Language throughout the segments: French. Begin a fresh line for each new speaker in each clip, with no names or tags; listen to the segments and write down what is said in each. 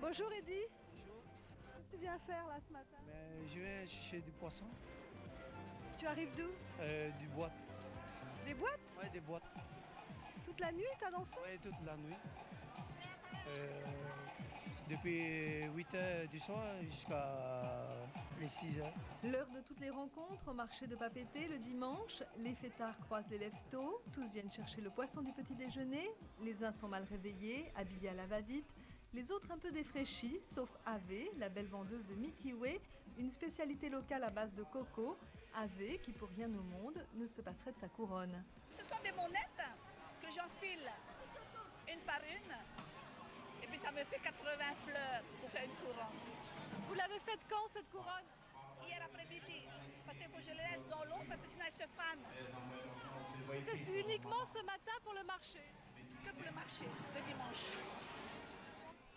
Bonjour Eddy.
Bonjour.
Qu'est-ce que tu viens faire là ce matin?
Je vais chercher du poisson,
Tu arrives d'où?
du boîte.
Des boîtes?
Ouais, des boîtes.
Toute la nuit t'as dansé?
Ouais, toute la nuit. Depuis 8 heures du soir jusqu'à les 6 heures.
L'heure de toutes les rencontres au marché de Papeete le dimanche. Les fêtards croisent les lèvres tôt, tous viennent chercher le poisson du petit déjeuner. Les uns sont mal réveillés, habillés à la va-vite. Les autres un peu défraîchis, sauf Ave, la belle vendeuse de Milky Way, une spécialité locale à base de coco. Ave, qui pour rien au monde ne se passerait de sa couronne.
Ce sont des monettes que j'enfile une par une. Et puis ça me fait 80 fleurs pour faire une couronne.
Vous l'avez faite quand cette couronne?
Hier après-midi, parce qu'il faut que je les laisse dans l'eau, parce que sinon elles se fanent.
C'est uniquement ce matin pour le marché.
Que pour le marché, le dimanche.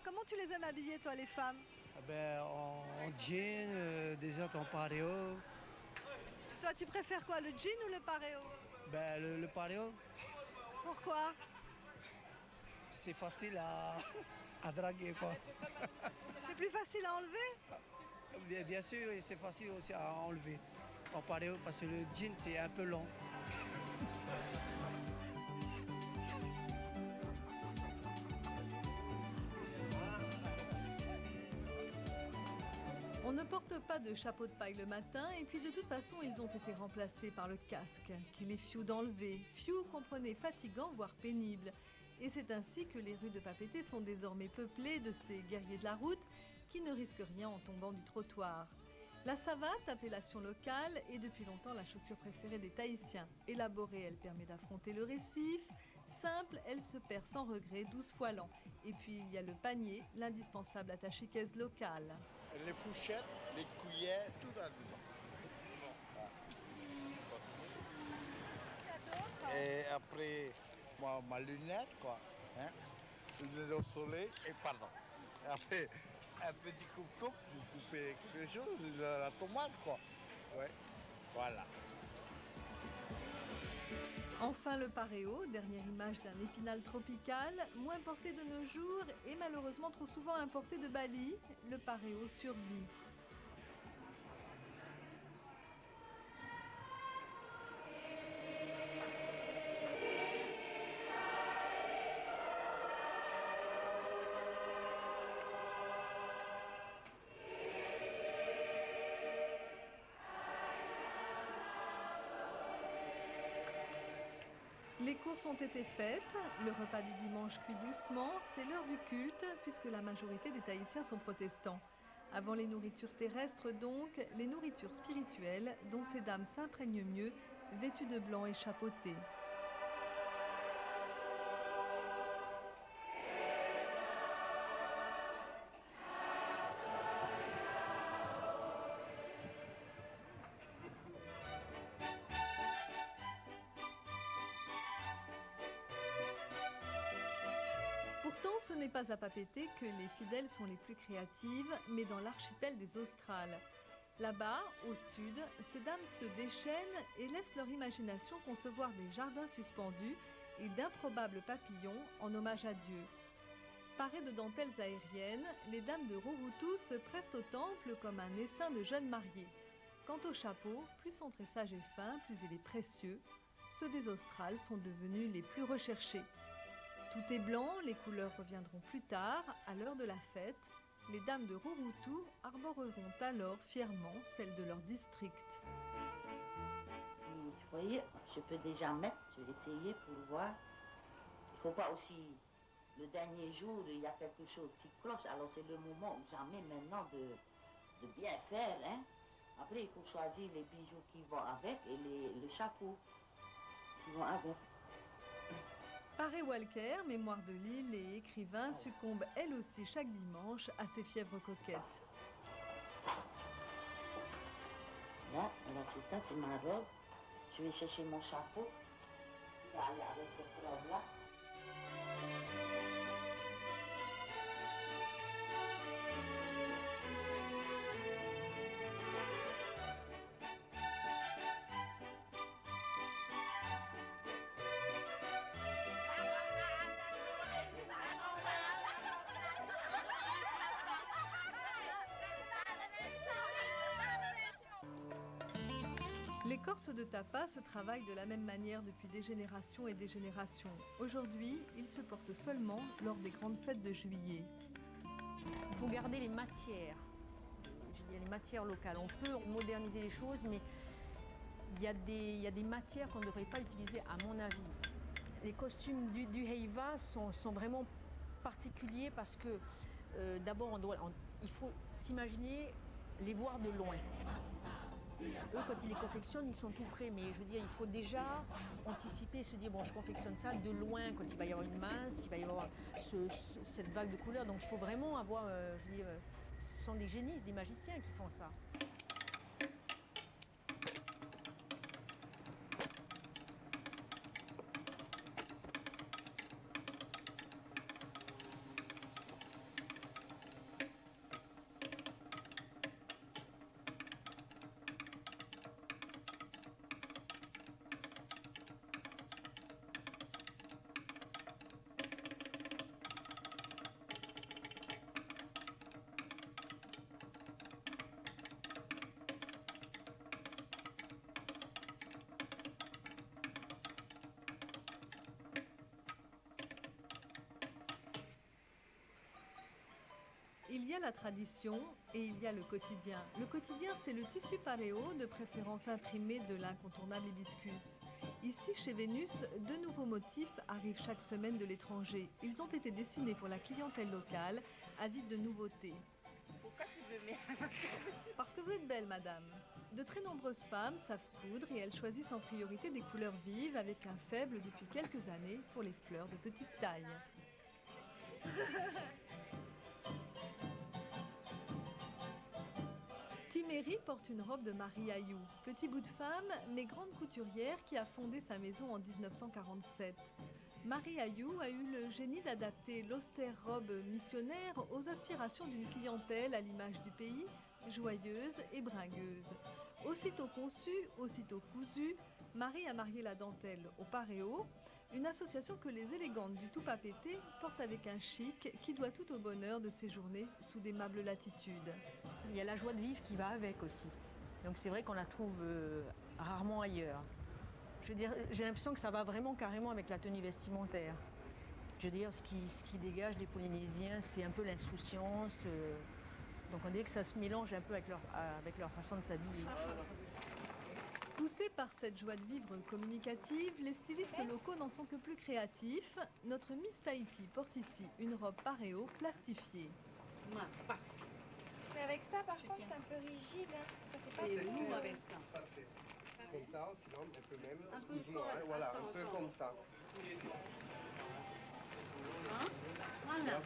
Comment tu les aimes habillées toi les femmes?
En jean, des autres en pareo.
Toi tu préfères quoi, le jean ou le pareo?
Le pareo,
Pourquoi?
c'est facile à draguer, quoi.
C'est plus facile à enlever?
Bien sûr, et c'est facile aussi à enlever en pareo parce que le jean, c'est un peu long.
On ne porte pas de chapeau de paille le matin et puis de toute façon ils ont été remplacés par le casque qu'il est fiou d'enlever. Fiou comprenez fatigant voire pénible. Et c'est ainsi que les rues de Papeete sont désormais peuplées de ces guerriers de la route qui ne risquent rien en tombant du trottoir. La savate, appellation locale, est depuis longtemps la chaussure préférée des Tahitiens. Élaborée, elle permet d'affronter le récif. Simple, elle se perd sans regret 12 fois l'an. Et puis il y a le panier, l'indispensable attaché-caisse locale.
Les fourchettes, les cuillères, tout là-dedans.
Il y a d'autres?
Et après, ma lunette, quoi. Hein? Lunette au soleil, et pardon. Et après, un petit coupe-coupe pour couper quelque chose, la tomate, quoi. Ouais, voilà.
Enfin le pareo, dernière image d'un épinal tropical, moins porté de nos jours et malheureusement trop souvent importé de Bali, le pareo survit. Les courses ont été faites, le repas du dimanche cuit doucement, c'est l'heure du culte puisque la majorité des Tahitiens sont protestants. Avant les nourritures terrestres donc, les nourritures spirituelles dont ces dames s'imprègnent mieux, vêtues de blanc et chapeautées. Pourtant, ce n'est pas à Papeete que les fidèles sont les plus créatives, mais dans l'archipel des Australes. Là-bas, au sud, ces dames se déchaînent et laissent leur imagination concevoir des jardins suspendus et d'improbables papillons en hommage à Dieu. Parées de dentelles aériennes, les dames de Rurutu se pressent au temple comme un essaim de jeunes mariés. Quant au chapeau, plus son tressage est fin, plus il est précieux. Ceux des Australes sont devenus les plus recherchés. Tout est blanc, les couleurs reviendront plus tard, à l'heure de la fête. Les dames de Rurutu arboreront alors fièrement celles de leur district.
Vous voyez, je peux déjà mettre, je vais essayer pour voir. Il ne faut pas aussi, le dernier jour, il y a quelque chose qui cloche, alors c'est le moment où j'en mets maintenant de bien faire. Hein. Après, il faut choisir les bijoux qui vont avec et le chapeau qui vont avec.
Paré Walker, mémoire de l'île et écrivain, succombe elle aussi chaque dimanche à ses fièvres coquettes.
Là, alors c'est ça, c'est ma robe. Je vais chercher mon chapeau. Je vais aller avec cette robe-là.
L'écorce de tapa se travaille de la même manière depuis des générations et des générations. Aujourd'hui, il se porte seulement lors des grandes fêtes de juillet.
Il faut garder les matières, je dis les matières locales. On peut moderniser les choses, mais il y a des matières qu'on ne devrait pas utiliser, à mon avis. Les costumes du Heiva sont vraiment particuliers parce que d'abord, il faut s'imaginer les voir de loin. Eux, quand ils les confectionnent, ils sont tout prêts, mais je veux dire, il faut déjà anticiper, se dire, bon, je confectionne ça de loin, quand il va y avoir une masse, il va y avoir cette vague de couleurs. Donc il faut vraiment avoir, je veux dire, ce sont des génies, des magiciens qui font ça.
Il y a la tradition et il y a le quotidien. Le quotidien, c'est le tissu paléo, de préférence imprimé de l'incontournable hibiscus. Ici, chez Vénus, de nouveaux motifs arrivent chaque semaine de l'étranger. Ils ont été dessinés pour la clientèle locale, avide de nouveautés.
Pourquoi tu le mets?
Parce que vous êtes belle, madame. De très nombreuses femmes savent coudre et elles choisissent en priorité des couleurs vives avec un faible depuis quelques années pour les fleurs de petite taille. Timéry porte une robe de Marie Ayou, petit bout de femme, mais grande couturière qui a fondé sa maison en 1947. Marie Ayou a eu le génie d'adapter l'austère robe missionnaire aux aspirations d'une clientèle à l'image du pays, joyeuse et bringueuse. Aussitôt conçue, aussitôt cousue, Marie a marié la dentelle au paréo, une association que les élégantes du tout-papété portent avec un chic qui doit tout au bonheur de séjourner sous d'aimables latitudes.
Il y a la joie de vivre qui va avec aussi. Donc c'est vrai qu'on la trouve rarement ailleurs. Je veux dire, j'ai l'impression que ça va vraiment carrément avec la tenue vestimentaire. Je veux dire, ce qui dégage des Polynésiens, c'est un peu l'insouciance. Donc on dirait que ça se mélange un peu avec leur façon de s'habiller.
Poussés par cette joie de vivre communicative, les stylistes locaux n'en sont que plus créatifs. Notre Miss Tahiti porte ici une robe paréo plastifiée.
Mais avec ça, par contre, c'est un peu rigide. Hein. Ça fait pas
C'est
lourd
lourd
avec
avec
ça.
Parfait. Comme ça, sinon, un peu même,
Un peu
excuse-moi, hein, voilà, un peu comme ça.
Hein? Voilà.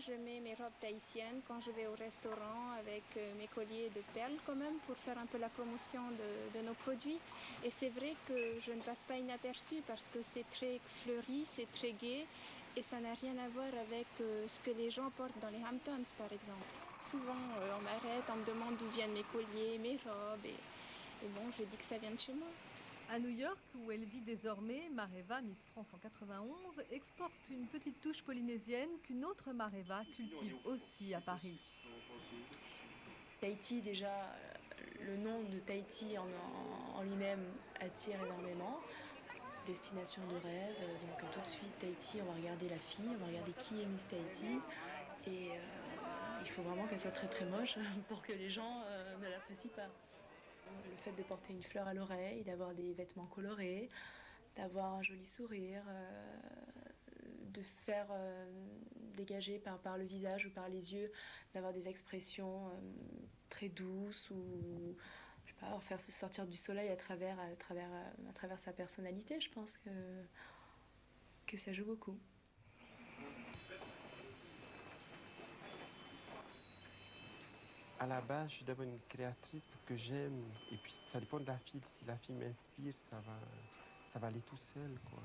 Je mets mes robes tahitiennes quand je vais au restaurant avec mes colliers de perles quand même pour faire un peu la promotion de nos produits. Et c'est vrai que je ne passe pas inaperçu parce que c'est très fleuri, c'est très gai et ça n'a rien à voir avec ce que les gens portent dans les Hamptons par exemple. Souvent on m'arrête, on me demande d'où viennent mes colliers, mes robes et bon, je dis que ça vient de chez moi.
À New York, où elle vit désormais, Mareva, Miss France en 91, exporte une petite touche polynésienne qu'une autre Mareva cultive aussi à Paris.
Tahiti, déjà, le nom de Tahiti en lui-même attire énormément. C'est une destination de rêve, donc tout de suite, Tahiti, on va regarder la fille, on va regarder qui est Miss Tahiti. Et il faut vraiment qu'elle soit très très moche pour que les gens ne l'apprécient pas. Le fait de porter une fleur à l'oreille, d'avoir des vêtements colorés, d'avoir un joli sourire, de faire dégager par le visage ou par les yeux, d'avoir des expressions très douces ou je sais faire se sortir du soleil à travers sa personnalité. Je pense que ça joue beaucoup.
À la base, je suis d'abord une créatrice parce que j'aime, et puis ça dépend de la fille. Si la fille m'inspire, ça va aller tout seul, quoi.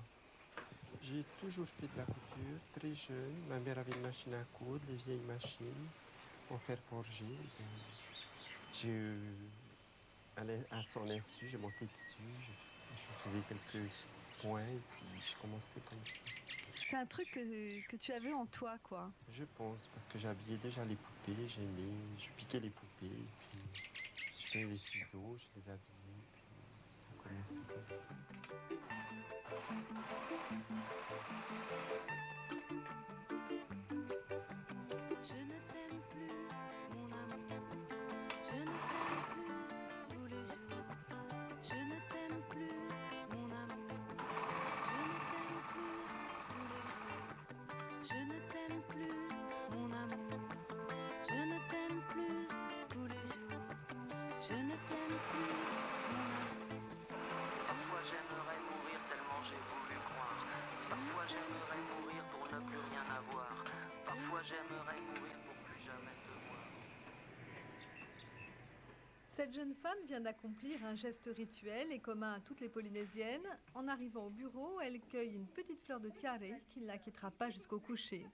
J'ai toujours fait de la couture, très jeune. Ma mère avait une machine à coudre, des vieilles machines en fer forgé. À son insu, je montais dessus, je faisais quelques points, et puis je commençais comme ça.
C'est un truc que tu avais en toi, quoi.
Je pense, parce que j'habillais déjà les poupées, j'aimais, je piquais les poupées, puis je prenais les ciseaux, je les habillais, puis ça commençait comme ça.
Je ne t'aime plus, mon amour, je ne t'aime plus tous les jours. Je ne t'aime plus, mon amour, je ne t'aime plus tous les jours. Je ne t'aime plus, mon amour, je ne t'aime plus tous les jours. Je ne t'aime plus, mon amour.
Parfois j'aimerais mourir tellement j'ai voulu croire. Parfois j'aimerais mourir pour ne plus rien avoir. Parfois j'aimerais mourir pour plus jamais te voir.
Cette jeune femme vient d'accomplir un geste rituel et commun à toutes les Polynésiennes. En arrivant au bureau, elle cueille une petite fleur de tiare qui ne la quittera pas jusqu'au coucher.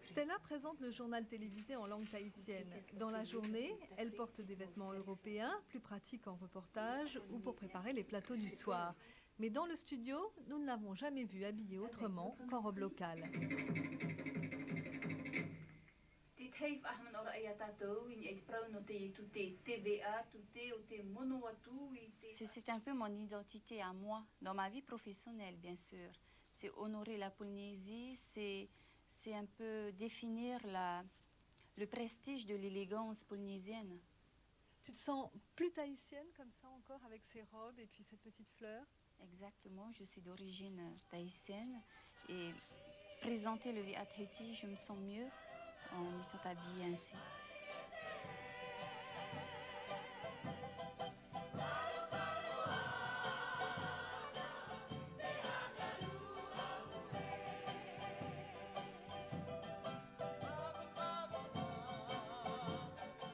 Stella présente le journal télévisé en langue tahitienne. Dans la journée, elle porte des vêtements européens, plus pratiques en reportage ou pour préparer les plateaux du soir. Mais dans le studio, nous ne l'avons jamais vue habillée autrement qu'en robe locale.
C'est un peu mon identité à moi, dans ma vie professionnelle, bien sûr. C'est honorer la Polynésie, c'est un peu définir le prestige de l'élégance polynésienne.
Tu te sens plus tahitienne comme ça encore avec ces robes et puis cette petite fleur?
Exactement, je suis d'origine tahitienne et présenter le Viet Tahiti, je me sens mieux en étant habillée ainsi.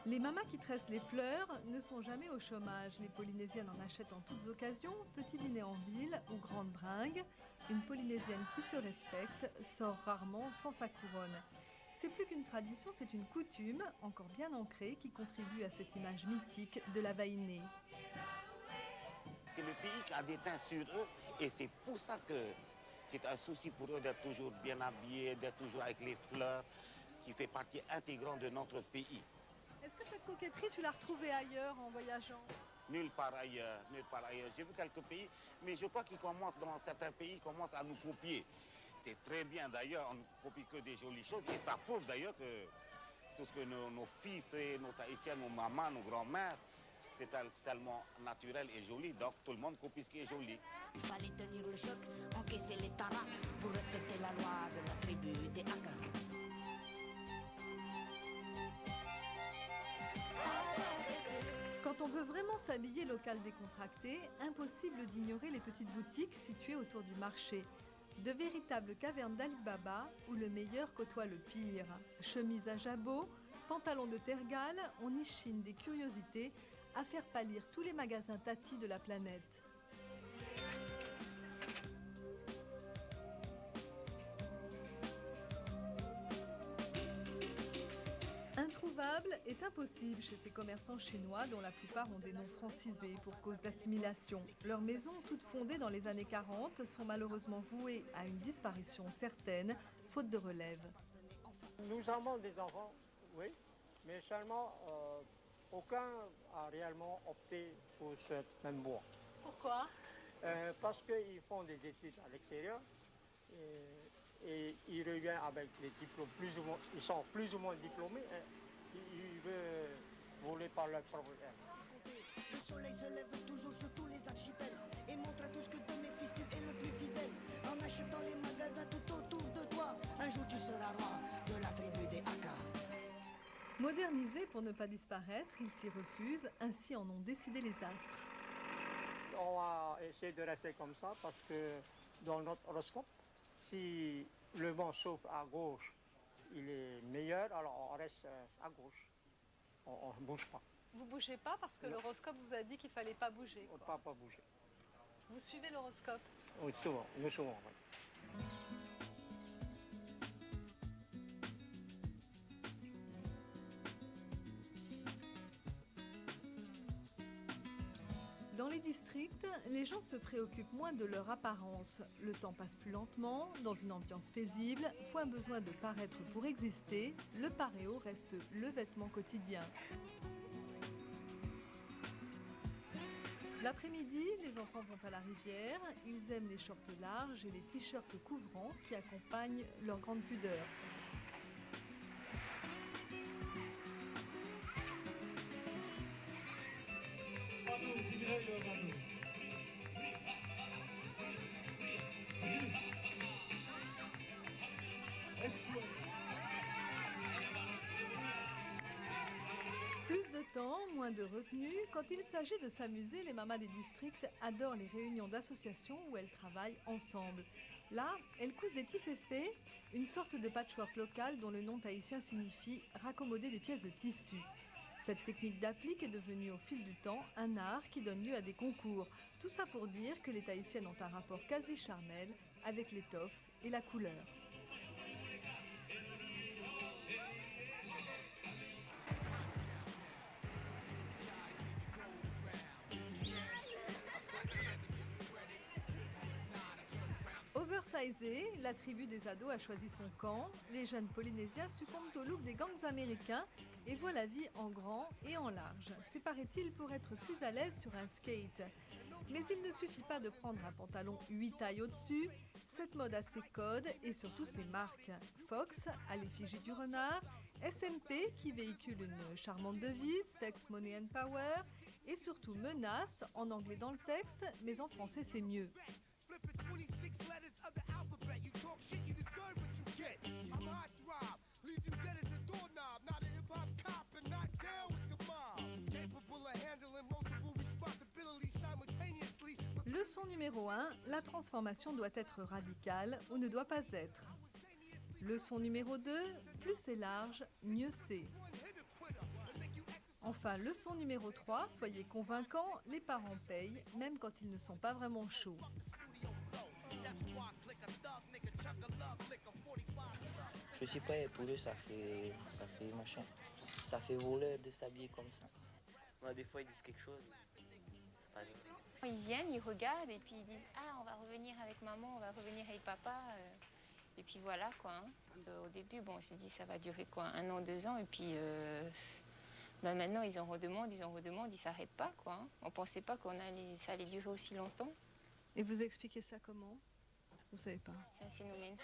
Les mamas qui tressent les fleurs ne sont jamais au chômage. Les Polynésiennes en achètent en toutes occasions, petit dîner en ville ou grande bringue. Une Polynésienne qui se respecte sort rarement sans sa couronne. C'est plus qu'une tradition, c'est une coutume, encore bien ancrée, qui contribue à cette image mythique de la vainée.
C'est le pays qui a des teints sur eux et c'est pour ça que c'est un souci pour eux d'être toujours bien habillés, d'être toujours avec les fleurs, qui fait partie intégrante de notre pays.
Est-ce que cette coquetterie, tu l'as retrouvée ailleurs en voyageant?
Nulle part ailleurs, nulle part ailleurs. J'ai vu quelques pays, mais je crois qu'ils commencent, dans certains pays, commencent à nous copier. C'est très bien d'ailleurs, on ne copie que des jolies choses et ça prouve d'ailleurs que tout ce que nos filles font, nos tahitiennes, nos mamans, nos grands-mères, c'est tellement naturel et joli, donc tout le monde copie ce qui est joli.
Il fallait tenir le choc, encaisser les taras pour respecter la loi de la tribu des Aka.
Quand on veut vraiment s'habiller local décontracté, impossible d'ignorer les petites boutiques situées autour du marché. De véritables cavernes d'Ali Baba où le meilleur côtoie le pire. Chemise à jabot, pantalon de tergale, on y chine des curiosités à faire pâlir tous les magasins Tati de la planète. Introuvable est impossible chez ces commerçants chinois dont la plupart ont des noms francisés pour cause d'assimilation. Leurs maisons, toutes fondées dans les années 40, sont malheureusement vouées à une disparition certaine, faute de relève.
Nous avons des enfants, oui, mais seulement aucun a réellement opté pour cette même voie.
Pourquoi?
Parce qu'ils font des études à l'extérieur et ils reviennent avec les diplômes ils sont plus ou moins diplômés. Ils veulent voulez pas leur problème.
Le soleil se lève toujours sur tous les archipels et montre à tous que de mes fils tu es le plus fidèle. En achetant les magasins tout autour de toi, un jour tu seras roi de la tribu des Aka.
Modernisés pour ne pas disparaître, ils s'y refusent, ainsi en ont décidé les astres.
On va essayer de rester comme ça parce que dans notre horoscope, si le vent souffle à gauche, il est meilleur, alors on reste à gauche. On ne bouge pas.
Vous bougez pas parce que l'horoscope vous a dit qu'il fallait pas bouger.
On ne peut pas bouger.
Vous suivez l'horoscope?
Oui, souvent, nous souvent, oui.
Dans les districts, les gens se préoccupent moins de leur apparence. Le temps passe plus lentement, dans une ambiance paisible, point besoin de paraître pour exister, le paréo reste le vêtement quotidien. L'après-midi, les enfants vont à la rivière, ils aiment les shorts larges et les t-shirts couvrants qui accompagnent leur grande pudeur. Plus de temps, moins de retenue. Quand il s'agit de s'amuser, les mamas des districts adorent les réunions d'associations où elles travaillent ensemble. Là, elles cousent des tiféfés, une sorte de patchwork local dont le nom tahitien signifie raccommoder des pièces de tissu. Cette technique d'applique est devenue au fil du temps un art qui donne lieu à des concours. Tout ça pour dire que les tahitiennes ont un rapport quasi charnel avec l'étoffe et la couleur. Oversizée, la tribu des ados a choisi son camp. Les jeunes Polynésiens succombent au look des gangs américains et voient la vie en grand et en large. C'est, paraît-il, pour être plus à l'aise sur un skate. Mais il ne suffit pas de prendre un pantalon 8 tailles au-dessus. Cette mode a ses codes et surtout ses marques. Fox, à l'effigie du renard, SMP, qui véhicule une charmante devise, Sex, Money and Power, et surtout Menace, en anglais dans le texte, mais en français c'est mieux. Leçon numéro 1, la transformation doit être radicale ou ne doit pas être. Leçon numéro 2, plus c'est large, mieux c'est. Enfin, leçon numéro 3, soyez convaincants, les parents payent, même quand ils ne sont pas vraiment chauds.
Je suis pas pour eux, ça fait machin. Ça fait voleur de s'habiller comme ça. Ouais, des fois ils disent quelque chose, c'est pas grave.
Ils viennent, ils regardent et puis ils disent « Ah, on va revenir avec maman, on va revenir avec papa. » Et puis voilà quoi. Au début, bon, on s'est dit ça va durer quoi, 1 an, 2 ans. Et puis maintenant ils en redemandent, ils s'arrêtent pas quoi. On pensait pas ça allait durer aussi longtemps.
Et vous expliquez ça comment? Vous savez pas.
C'est un phénomène.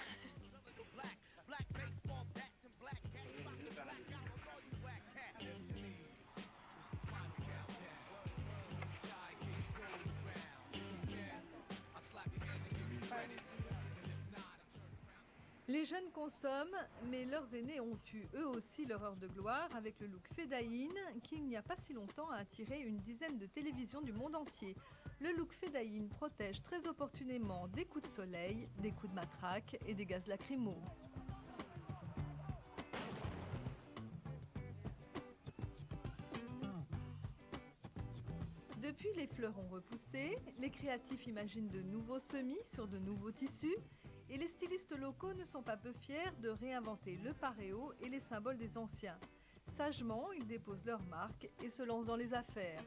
Les jeunes consomment, mais leurs aînés ont eu eux aussi leur heure de gloire avec le look Fedayeen qui, il n'y a pas si longtemps, a attiré une dizaine de télévisions du monde entier. Le look Fedayeen protège très opportunément des coups de soleil, des coups de matraque et des gaz lacrymaux. Depuis les fleurons repoussés, les créatifs imaginent de nouveaux semis sur de nouveaux tissus. Et les stylistes locaux ne sont pas peu fiers de réinventer le paréo et les symboles des anciens. Sagement, ils déposent leur marque et se lancent dans les affaires.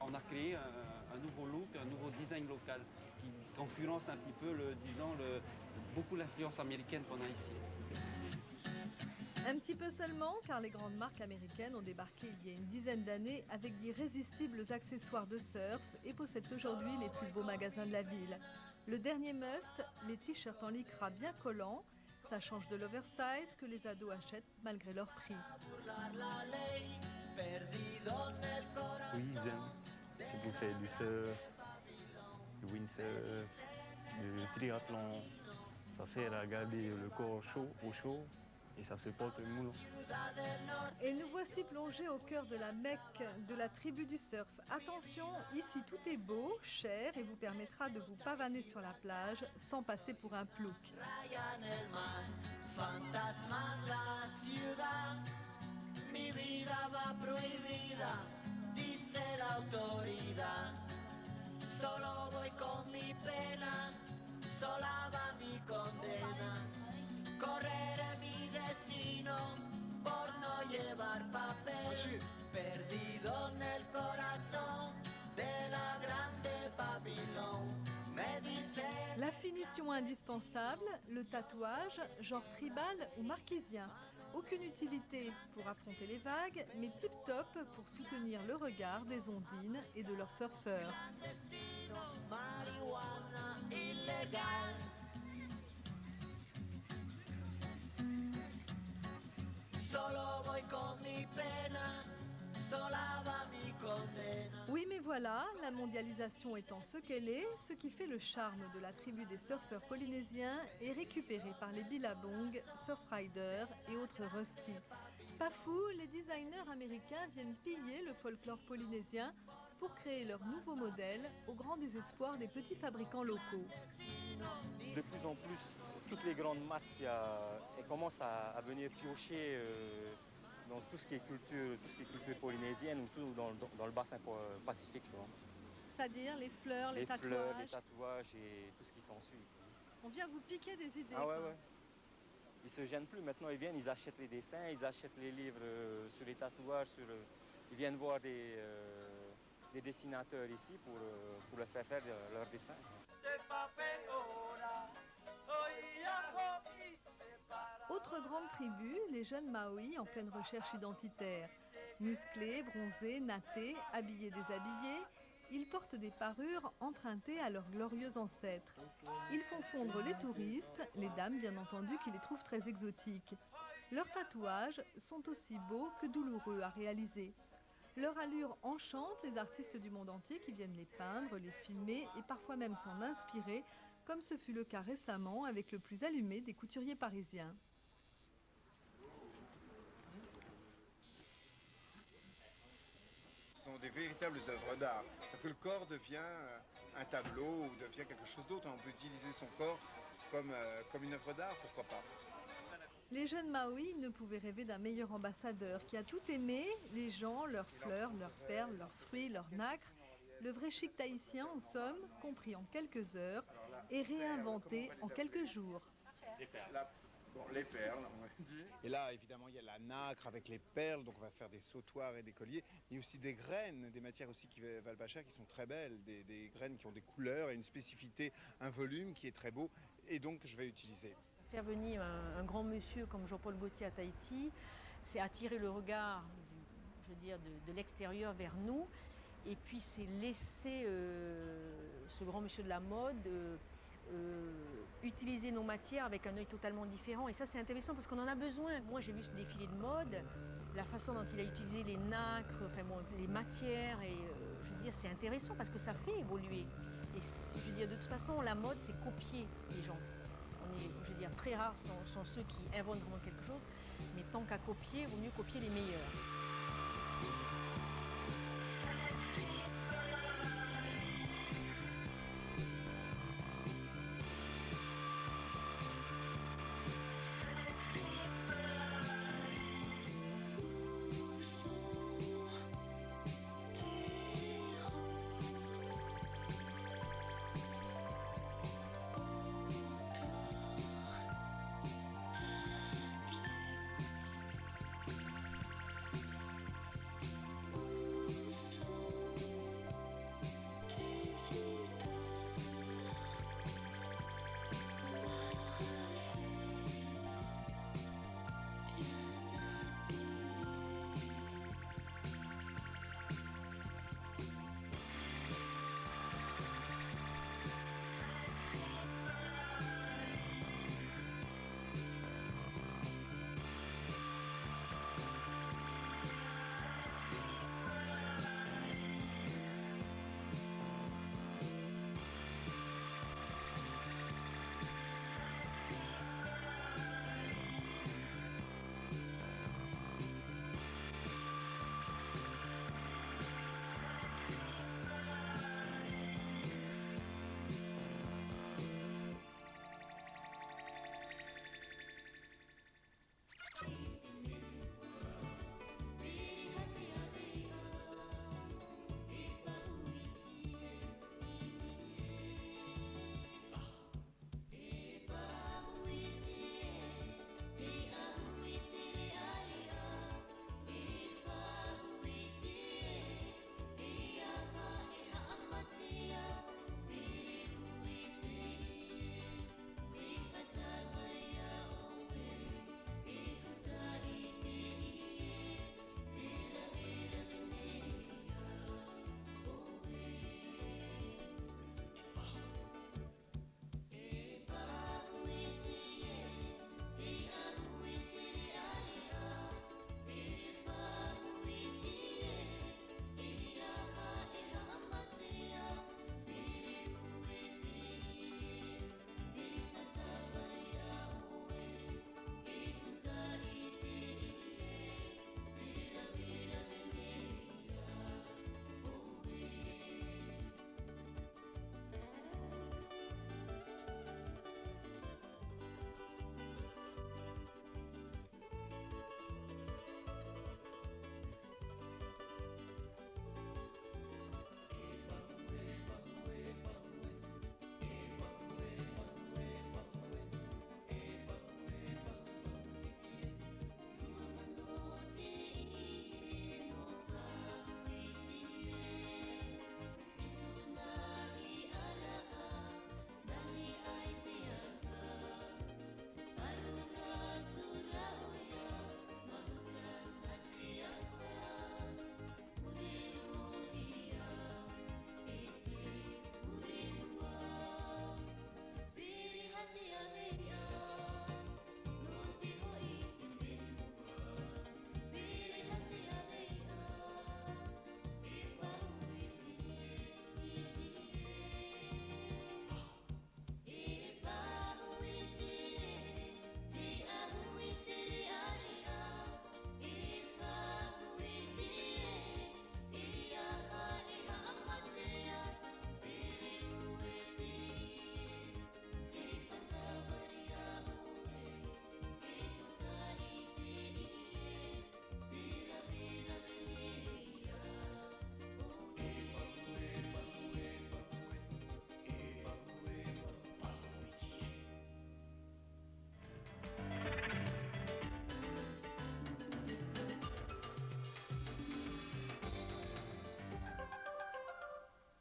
On a créé un nouveau look, un nouveau design local qui concurrence un petit peu, beaucoup l'influence américaine qu'on a ici.
Un petit peu seulement, car les grandes marques américaines ont débarqué il y a une dizaine d'années avec d'irrésistibles accessoires de surf et possèdent aujourd'hui les plus beaux magasins de la ville. Le dernier must, les t-shirts en lycra bien collants. Ça change de l'oversize que les ados achètent malgré leur prix.
Oui, j'aime. C'est pour faire du surf, du windsurf, du triathlon. Ça sert à garder le corps chaud, au chaud, et ça supporte le moulon.
Et nous voici plongés au cœur de la Mecque, de la tribu du surf. Attention, ici tout est beau, cher et vous permettra de vous pavaner sur la plage sans passer pour un plouc.
Mi vida va prohibida, dice la autoridad. Solo voy con mi pena, sola va mi condena. Correré mi destino por no llevar papel. Perdido en el corazón de la grande Babilón. Me dice...
La finition indispensable, le tatouage, genre tribal ou marquisien. Aucune utilité pour affronter les vagues, mais tip-top pour soutenir le regard des ondines et de leurs surfeurs. Oui, mais voilà, la mondialisation étant ce qu'elle est, ce qui fait le charme de la tribu des surfeurs polynésiens est récupéré par les billabongs, surfriders et autres rusty. Pas fou, les designers américains viennent piller le folklore polynésien pour créer leur nouveau modèle au grand désespoir des petits fabricants locaux.
De plus en plus, toutes les grandes marques elles commencent à venir piocher dans tout ce qui est culture polynésienne ou tout dans le bassin pacifique.
C'est-à-dire les fleurs, les tatouages.
Les fleurs, les tatouages et tout ce qui s'ensuit.
On vient vous piquer des idées.
Ah ouais, ouais. Ils se gênent plus. Maintenant, ils viennent, ils achètent les dessins, ils achètent les livres sur les tatouages. Ils viennent voir des dessinateurs ici pour leur faire leurs dessins.
Autre grande tribu, les jeunes Maoris en pleine recherche identitaire. Musclés, bronzés, nattés, habillés, déshabillés, ils portent des parures empruntées à leurs glorieux ancêtres. Ils font fondre les touristes, les dames bien entendu qui les trouvent très exotiques. Leurs tatouages sont aussi beaux que douloureux à réaliser. Leur allure enchante les artistes du monde entier qui viennent les peindre, les filmer et parfois même s'en inspirer, comme ce fut le cas récemment avec le plus allumé des couturiers parisiens.
Ce sont des véritables œuvres d'art. C'est-à-dire que le corps devient un tableau ou devient quelque chose d'autre. On peut utiliser son corps comme une œuvre d'art, pourquoi pas.
Les jeunes Maoris ne pouvaient rêver d'un meilleur ambassadeur qui a tout aimé, les gens, leurs fleurs, leurs perles, leurs fruits, leurs nacres. Le vrai chic tahitien, en somme, compris en quelques heures et réinventé en quelques jours.
Les perles. Les perles, on va dire. Et là, évidemment, il y a la nacre avec les perles, donc on va faire des sautoirs et des colliers. Il y a aussi des graines, des matières aussi qui valent pas cher, qui sont très belles, des graines qui ont des couleurs et une spécificité, un volume qui est très beau, et donc je vais utiliser.
Faire venir un grand monsieur comme Jean-Paul Gaultier à Tahiti, c'est attirer le regard, de l'extérieur vers nous, et puis c'est laisser ce grand monsieur de la mode utiliser nos matières avec un œil totalement différent. Et ça, c'est intéressant parce qu'on en a besoin. Moi, j'ai vu ce défilé de mode, la façon dont il a utilisé les nacres, les matières. Et c'est intéressant parce que ça fait évoluer. Et de toute façon, la mode, c'est copier les gens. Très rares sont ceux qui inventent vraiment quelque chose. Mais tant qu'à copier, il vaut mieux copier les meilleurs.